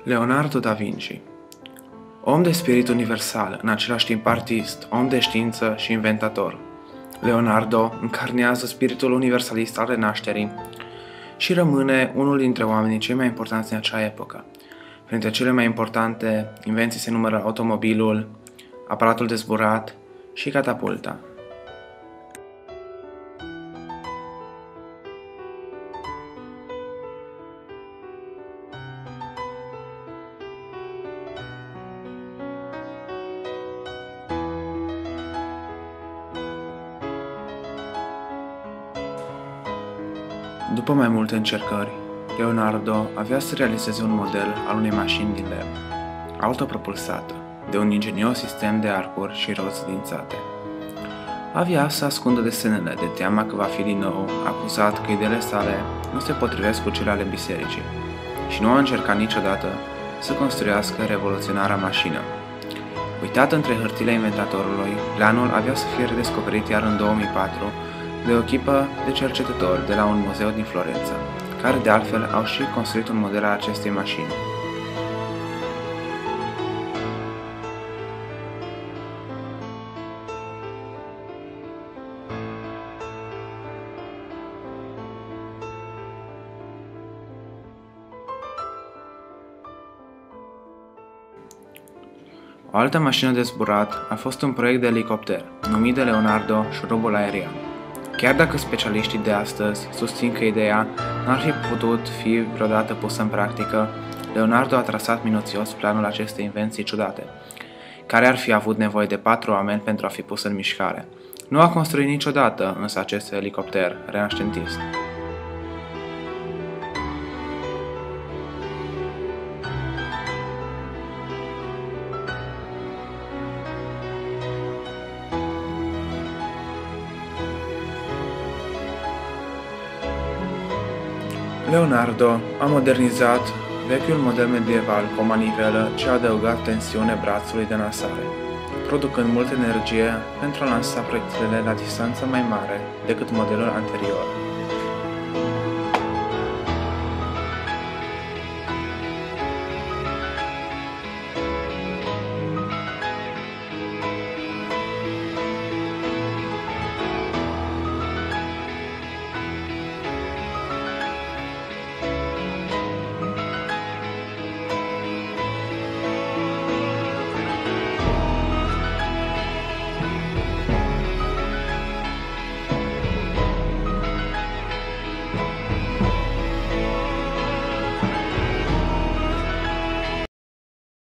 Leonardo da Vinci. Om de spirit universal, în același timp artist, om de știință și inventator. Leonardo încarnează spiritul universalist al renașterii și rămâne unul dintre oamenii cei mai importanți din acea epocă. Printre cele mai importante invenții se numără automobilul, aparatul de zburat și catapulta. După mai multe încercări, Leonardo avea să realizeze un model al unei mașini din lemn, autopropulsată, de un ingenios sistem de arcuri și roți dințate. Avea să ascundă desenele de teama că va fi din nou acuzat că ideile sale nu se potrivesc cu cele ale bisericii și nu a încercat niciodată să construiască revoluționarea mașină. Uitat între hârtiile inventatorului, planul avea să fie redescoperit iar în 2004 de o echipă de cercetători de la un muzeu din Florența, care de altfel au și construit un model al acestei mașini. O altă mașină de zburat a fost un proiect de elicopter, numit de Leonardo șurubul aerian. Chiar dacă specialiștii de astăzi susțin că ideea n-ar fi putut fi vreodată pusă în practică, Leonardo a trasat minuțios planul acestei invenții ciudate, care ar fi avut nevoie de 4 oameni pentru a fi pus în mișcare. Nu a construit niciodată însă acest elicopter renaștentist. Leonardo a modernizat vechiul model medieval cu o manivelă ce a adăugat tensiune brațului de lansare, producând multă energie pentru a lansa proiectilele la distanță mai mare decât modelul anterior.